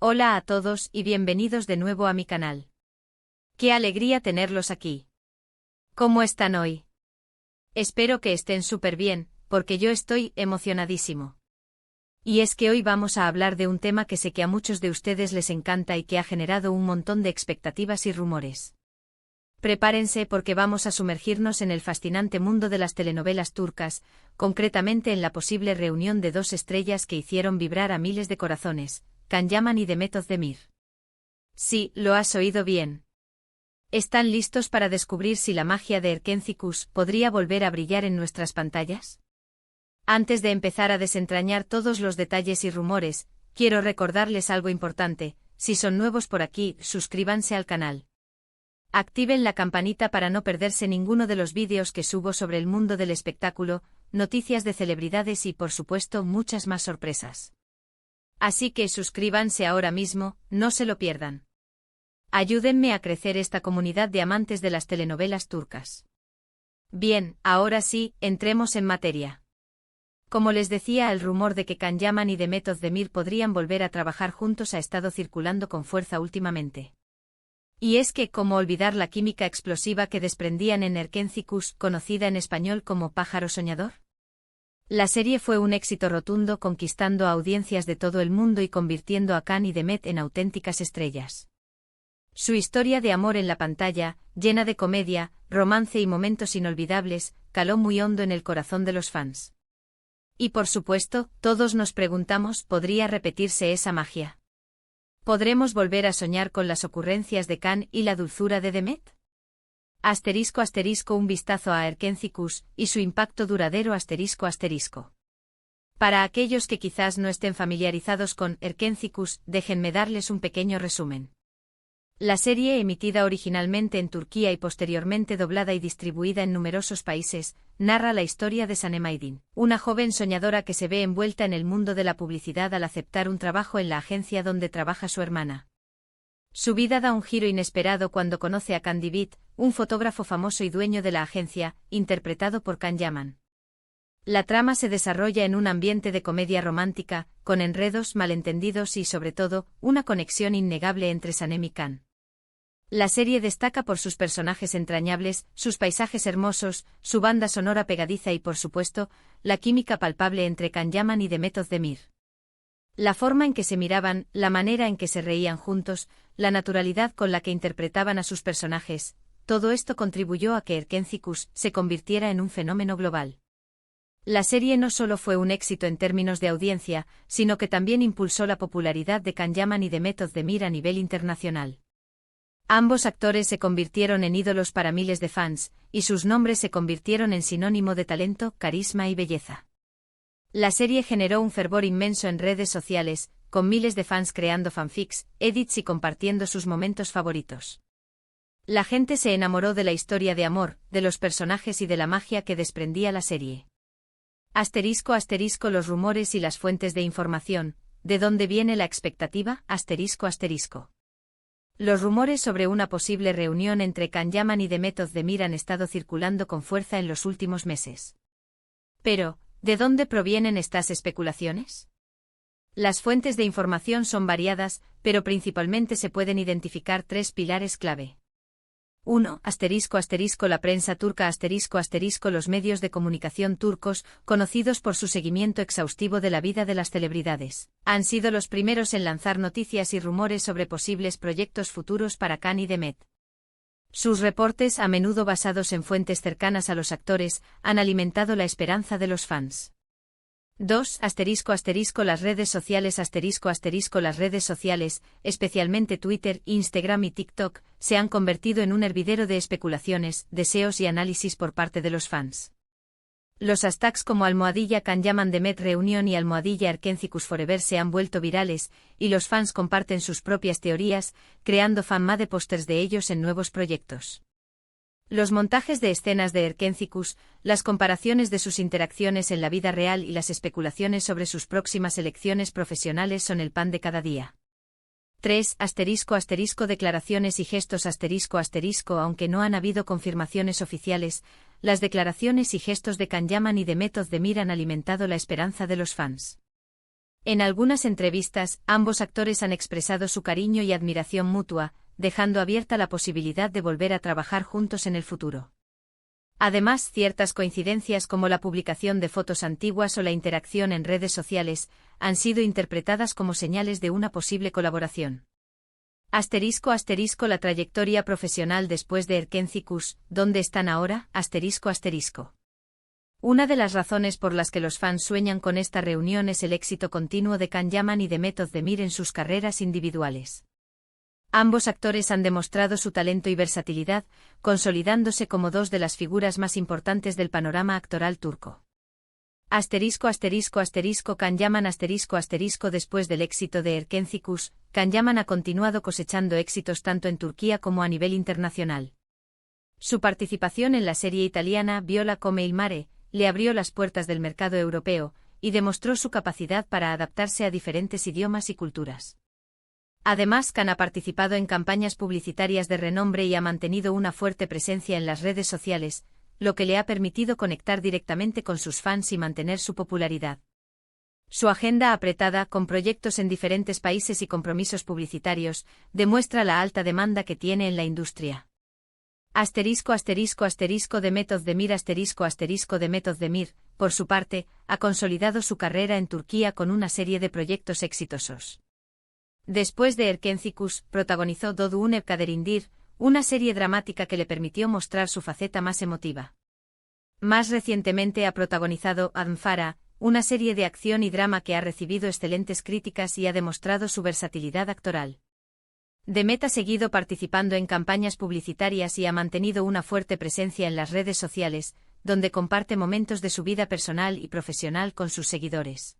Hola a todos y bienvenidos de nuevo a mi canal. ¡Qué alegría tenerlos aquí! ¿Cómo están hoy? Espero que estén súper bien, porque yo estoy emocionadísimo. Y es que hoy vamos a hablar de un tema que sé que a muchos de ustedes les encanta y que ha generado un montón de expectativas y rumores. Prepárense porque vamos a sumergirnos en el fascinante mundo de las telenovelas turcas, concretamente en la posible reunión de dos estrellas que hicieron vibrar a miles de corazones, Can Yaman y Demet Özdemir. Sí, lo has oído bien. ¿Están listos para descubrir si la magia de Erkenci podría volver a brillar en nuestras pantallas? Antes de empezar a desentrañar todos los detalles y rumores, quiero recordarles algo importante: si son nuevos por aquí, suscríbanse al canal. Activen la campanita para no perderse ninguno de los vídeos que subo sobre el mundo del espectáculo, noticias de celebridades y por supuesto muchas más sorpresas. Así que suscríbanse ahora mismo, no se lo pierdan. Ayúdenme a crecer esta comunidad de amantes de las telenovelas turcas. Bien, ahora sí, entremos en materia. Como les decía, el rumor de que Can Yaman y Demet Özdemir podrían volver a trabajar juntos ha estado circulando con fuerza últimamente. Y es que, ¿cómo olvidar la química explosiva que desprendían en Erkenci, conocida en español como Pájaro Soñador? La serie fue un éxito rotundo, conquistando a audiencias de todo el mundo y convirtiendo a Can y Demet en auténticas estrellas. Su historia de amor en la pantalla, llena de comedia, romance y momentos inolvidables, caló muy hondo en el corazón de los fans. Y por supuesto, todos nos preguntamos, ¿podría repetirse esa magia? ¿Podremos volver a soñar con las ocurrencias de Can y la dulzura de Demet? *** Un vistazo a Erkenci y su impacto duradero ***. Para aquellos que quizás no estén familiarizados con Erkenci, déjenme darles un pequeño resumen. La serie, emitida originalmente en Turquía y posteriormente doblada y distribuida en numerosos países, narra la historia de Sanem Aydin, una joven soñadora que se ve envuelta en el mundo de la publicidad al aceptar un trabajo en la agencia donde trabaja su hermana. Su vida da un giro inesperado cuando conoce a Can Divit, un fotógrafo famoso y dueño de la agencia, interpretado por Can Yaman. La trama se desarrolla en un ambiente de comedia romántica, con enredos, malentendidos y, sobre todo, una conexión innegable entre Sanem y Can. La serie destaca por sus personajes entrañables, sus paisajes hermosos, su banda sonora pegadiza y, por supuesto, la química palpable entre Can Yaman y Demet Özdemir. La forma en que se miraban, la manera en que se reían juntos, la naturalidad con la que interpretaban a sus personajes, todo esto contribuyó a que Erkenci se convirtiera en un fenómeno global. La serie no solo fue un éxito en términos de audiencia, sino que también impulsó la popularidad de Can Yaman y Demet Özdemir a nivel internacional. Ambos actores se convirtieron en ídolos para miles de fans, y sus nombres se convirtieron en sinónimo de talento, carisma y belleza. La serie generó un fervor inmenso en redes sociales, con miles de fans creando fanfics, edits y compartiendo sus momentos favoritos. La gente se enamoró de la historia de amor, de los personajes y de la magia que desprendía la serie. *** Los rumores y las fuentes de información. ¿De dónde viene la expectativa? ***. Los rumores sobre una posible reunión entre Can Yaman y Demet Özdemir han estado circulando con fuerza en los últimos meses. Pero, ¿de dónde provienen estas especulaciones? Las fuentes de información son variadas, pero principalmente se pueden identificar tres pilares clave. 1. La prensa turca ***. Los medios de comunicación turcos, conocidos por su seguimiento exhaustivo de la vida de las celebridades, han sido los primeros en lanzar noticias y rumores sobre posibles proyectos futuros para Can y Demet. Sus reportes, a menudo basados en fuentes cercanas a los actores, han alimentado la esperanza de los fans. 2. Las redes sociales Las redes sociales, especialmente Twitter, Instagram y TikTok, se han convertido en un hervidero de especulaciones, deseos y análisis por parte de los fans. Los hashtags como #Can Yaman Demet Reunión y #Erkenci Forever se han vuelto virales, y los fans comparten sus propias teorías, creando fan-made pósters de ellos en nuevos proyectos. Los montajes de escenas de Erkenci, las comparaciones de sus interacciones en la vida real y las especulaciones sobre sus próximas elecciones profesionales son el pan de cada día. 3. Declaraciones y gestos Aunque no han habido confirmaciones oficiales, las declaraciones y gestos de Can Yaman y Demet Özdemir han alimentado la esperanza de los fans. En algunas entrevistas, ambos actores han expresado su cariño y admiración mutua, dejando abierta la posibilidad de volver a trabajar juntos en el futuro. Además, ciertas coincidencias como la publicación de fotos antiguas o la interacción en redes sociales han sido interpretadas como señales de una posible colaboración. *** La trayectoria profesional después de Erkenzikuus, ¿dónde están ahora? ***. Una de las razones por las que los fans sueñan con esta reunión es el éxito continuo de Can Yaman y de Method Demir en sus carreras individuales. Ambos actores han demostrado su talento y versatilidad, consolidándose como dos de las figuras más importantes del panorama actoral turco. ***** Can Yaman **** Después del éxito de Erkenzikuus, Can Yaman ha continuado cosechando éxitos tanto en Turquía como a nivel internacional. Su participación en la serie italiana Viola come il mare le abrió las puertas del mercado europeo y demostró su capacidad para adaptarse a diferentes idiomas y culturas. Además, Can ha participado en campañas publicitarias de renombre y ha mantenido una fuerte presencia en las redes sociales, lo que le ha permitido conectar directamente con sus fans y mantener su popularidad. Su agenda apretada, con proyectos en diferentes países y compromisos publicitarios, demuestra la alta demanda que tiene en la industria. De Method Demir de Method Demir, por su parte, ha consolidado su carrera en Turquía con una serie de proyectos exitosos. Después de Erkenzikuus, protagonizó Doğduğun Ev Kaderindir, una serie dramática que le permitió mostrar su faceta más emotiva. Más recientemente ha protagonizado Adnfara, una serie de acción y drama que ha recibido excelentes críticas y ha demostrado su versatilidad actoral. Demet ha seguido participando en campañas publicitarias y ha mantenido una fuerte presencia en las redes sociales, donde comparte momentos de su vida personal y profesional con sus seguidores.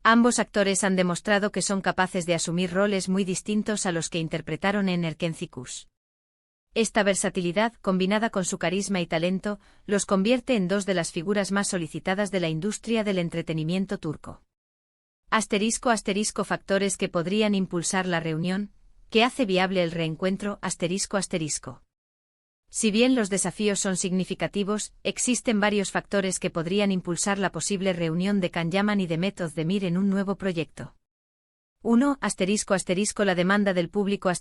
Ambos actores han demostrado que son capaces de asumir roles muy distintos a los que interpretaron en Erkenzikuus. Esta versatilidad, combinada con su carisma y talento, los convierte en dos de las figuras más solicitadas de la industria del entretenimiento turco. **** Factores que podrían impulsar la reunión, que hace viable el reencuentro. ***. Si bien los desafíos son significativos, existen varios factores que podrían impulsar la posible reunión de Can Yaman y de Method Demir en un nuevo proyecto. 1. La demanda del público.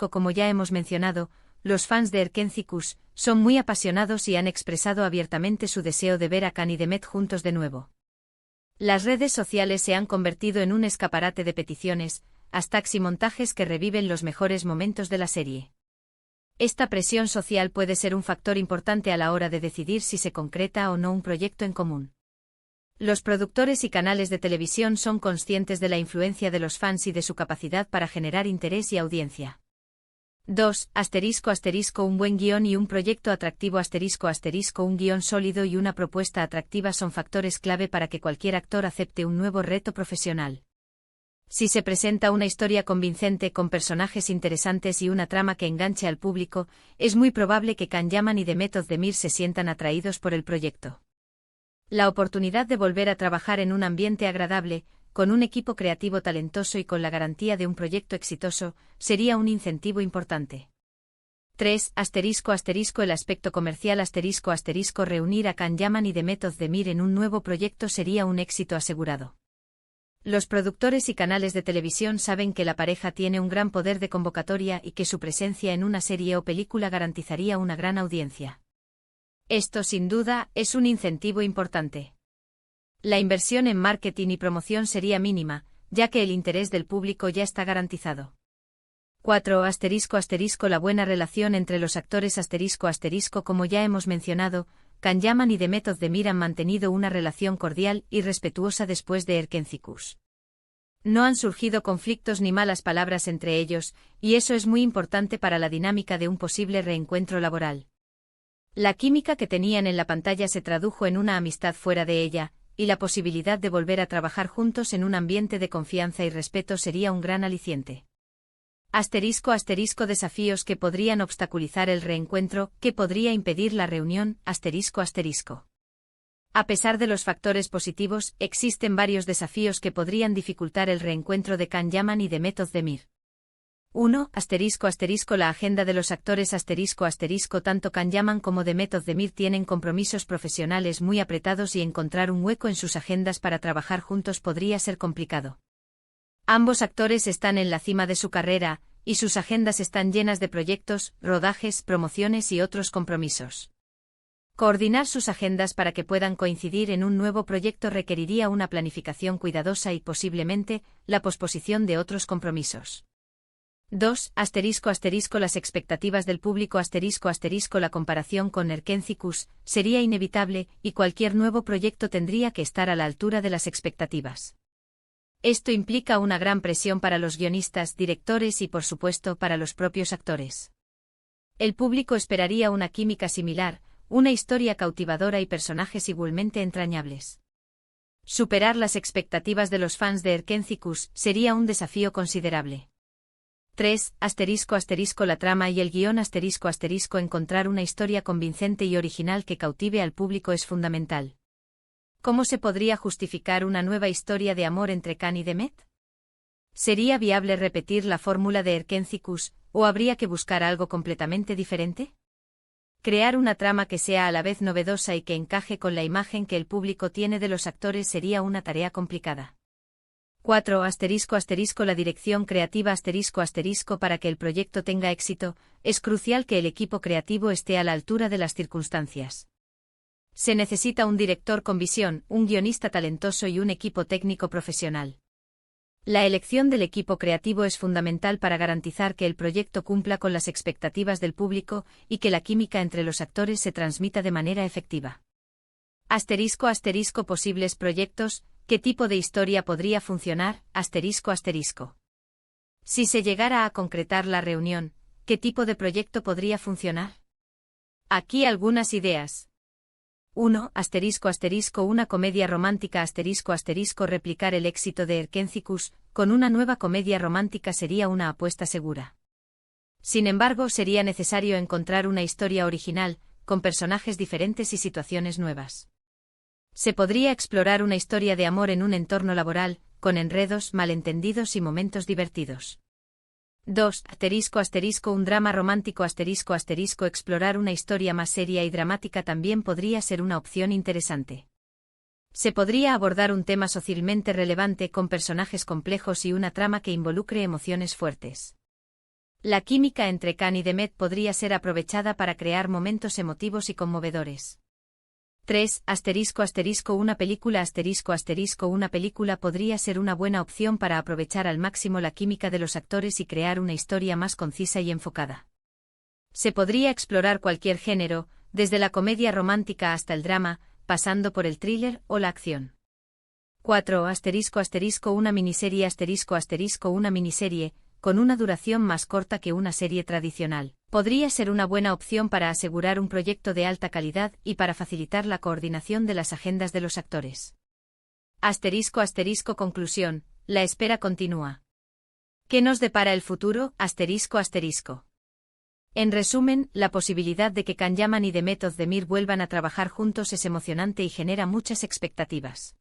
Como ya hemos mencionado, los fans de Erkenzikuus son muy apasionados y han expresado abiertamente su deseo de ver a Can y Demet juntos de nuevo. Las redes sociales se han convertido en un escaparate de peticiones, hashtags y montajes que reviven los mejores momentos de la serie. Esta presión social puede ser un factor importante a la hora de decidir si se concreta o no un proyecto en común. Los productores y canales de televisión son conscientes de la influencia de los fans y de su capacidad para generar interés y audiencia. 2. Un buen guión y un proyecto atractivo. Un guión sólido y una propuesta atractiva son factores clave para que cualquier actor acepte un nuevo reto profesional. Si se presenta una historia convincente con personajes interesantes y una trama que enganche al público, es muy probable que Can Yaman y de Method Demir se sientan atraídos por el proyecto. La oportunidad de volver a trabajar en un ambiente agradable, con un equipo creativo talentoso y con la garantía de un proyecto exitoso, sería un incentivo importante. 3. El aspecto comercial. Reunir a Can Yaman y de Method Demir en un nuevo proyecto sería un éxito asegurado. Los productores y canales de televisión saben que la pareja tiene un gran poder de convocatoria y que su presencia en una serie o película garantizaría una gran audiencia. Esto, sin duda, es un incentivo importante. La inversión en marketing y promoción sería mínima, ya que el interés del público ya está garantizado. 4. La buena relación entre los actores. Como ya hemos mencionado, Can Yaman y de Method Demir han mantenido una relación cordial y respetuosa después de Erkenzikuus. No han surgido conflictos ni malas palabras entre ellos, y eso es muy importante para la dinámica de un posible reencuentro laboral. La química que tenían en la pantalla se tradujo en una amistad fuera de ella, y la posibilidad de volver a trabajar juntos en un ambiente de confianza y respeto sería un gran aliciente. Desafíos que podrían obstaculizar el reencuentro, que podría impedir la reunión. A pesar de los factores positivos, existen varios desafíos que podrían dificultar el reencuentro de Can Yaman y de Method Demir. 1. La agenda de los actores tanto Can Yaman como The Method de Mir tienen compromisos profesionales muy apretados y encontrar un hueco en sus agendas para trabajar juntos podría ser complicado. Ambos actores están en la cima de su carrera, y sus agendas están llenas de proyectos, rodajes, promociones y otros compromisos. Coordinar sus agendas para que puedan coincidir en un nuevo proyecto requeriría una planificación cuidadosa y posiblemente la posposición de otros compromisos. 2. Las expectativas del público la comparación con Erkencikus sería inevitable y cualquier nuevo proyecto tendría que estar a la altura de las expectativas. Esto implica una gran presión para los guionistas, directores y por supuesto para los propios actores. El público esperaría una química similar, una historia cautivadora y personajes igualmente entrañables. Superar las expectativas de los fans de Erkencikus sería un desafío considerable. 3. La trama y el guión encontrar una historia convincente y original que cautive al público es fundamental. ¿Cómo se podría justificar una nueva historia de amor entre Can y Demet? ¿Sería viable repetir la fórmula de Erkencikus, o habría que buscar algo completamente diferente? Crear una trama que sea a la vez novedosa y que encaje con la imagen que el público tiene de los actores sería una tarea complicada. 4. La dirección creativa para que el proyecto tenga éxito, es crucial que el equipo creativo esté a la altura de las circunstancias. Se necesita un director con visión, un guionista talentoso y un equipo técnico profesional. La elección del equipo creativo es fundamental para garantizar que el proyecto cumpla con las expectativas del público y que la química entre los actores se transmita de manera efectiva. Posibles proyectos. ¿Qué tipo de historia podría funcionar? Si se llegara a concretar la reunión, ¿qué tipo de proyecto podría funcionar? Aquí algunas ideas. 1. Una comedia romántica replicar el éxito de Erkencikus con una nueva comedia romántica sería una apuesta segura. Sin embargo, sería necesario encontrar una historia original, con personajes diferentes y situaciones nuevas. Se podría explorar una historia de amor en un entorno laboral, con enredos, malentendidos y momentos divertidos. 2. Un drama romántico explorar una historia más seria y dramática también podría ser una opción interesante. Se podría abordar un tema socialmente relevante con personajes complejos y una trama que involucre emociones fuertes. La química entre Can y Demet podría ser aprovechada para crear momentos emotivos y conmovedores. 3. Una película Una película podría ser una buena opción para aprovechar al máximo la química de los actores y crear una historia más concisa y enfocada. Se podría explorar cualquier género, desde la comedia romántica hasta el drama, pasando por el thriller o la acción. 4. Una miniserie Una miniserie, con una duración más corta que una serie tradicional, podría ser una buena opción para asegurar un proyecto de alta calidad y para facilitar la coordinación de las agendas de los actores. Conclusión, la espera continúa. ¿Qué nos depara el futuro? En resumen, la posibilidad de que Can Yaman y The Method de Mir vuelvan a trabajar juntos es emocionante y genera muchas expectativas.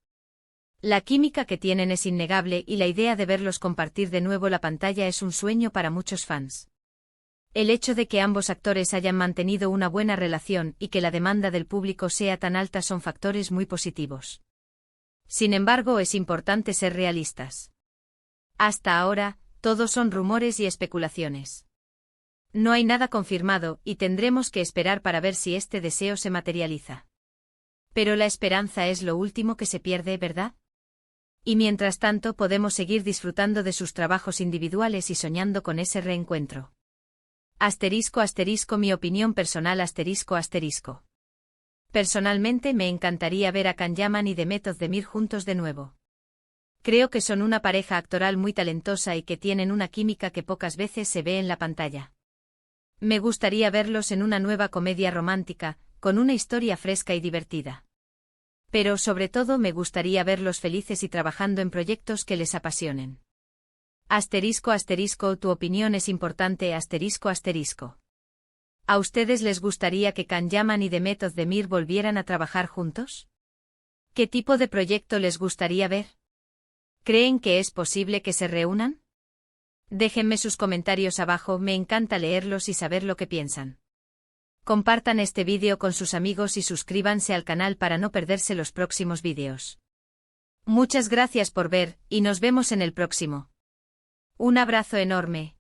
La química que tienen es innegable y la idea de verlos compartir de nuevo la pantalla es un sueño para muchos fans. El hecho de que ambos actores hayan mantenido una buena relación y que la demanda del público sea tan alta son factores muy positivos. Sin embargo, es importante ser realistas. Hasta ahora, todo son rumores y especulaciones. No hay nada confirmado y tendremos que esperar para ver si este deseo se materializa. Pero la esperanza es lo último que se pierde, ¿verdad? Y mientras tanto podemos seguir disfrutando de sus trabajos individuales y soñando con ese reencuentro. Mi opinión personal Personalmente me encantaría ver a Can Yaman y The Method de Mir juntos de nuevo. Creo que son una pareja actoral muy talentosa y que tienen una química que pocas veces se ve en la pantalla. Me gustaría verlos en una nueva comedia romántica, con una historia fresca y divertida. Pero sobre todo me gustaría verlos felices y trabajando en proyectos que les apasionen. Tu opinión es importante. ¿A ustedes les gustaría que Can Yaman y The Method de Mir volvieran a trabajar juntos? ¿Qué tipo de proyecto les gustaría ver? ¿Creen que es posible que se reúnan? Déjenme sus comentarios abajo, me encanta leerlos y saber lo que piensan. Compartan este vídeo con sus amigos y suscríbanse al canal para no perderse los próximos vídeos. Muchas gracias por ver, y nos vemos en el próximo. Un abrazo enorme.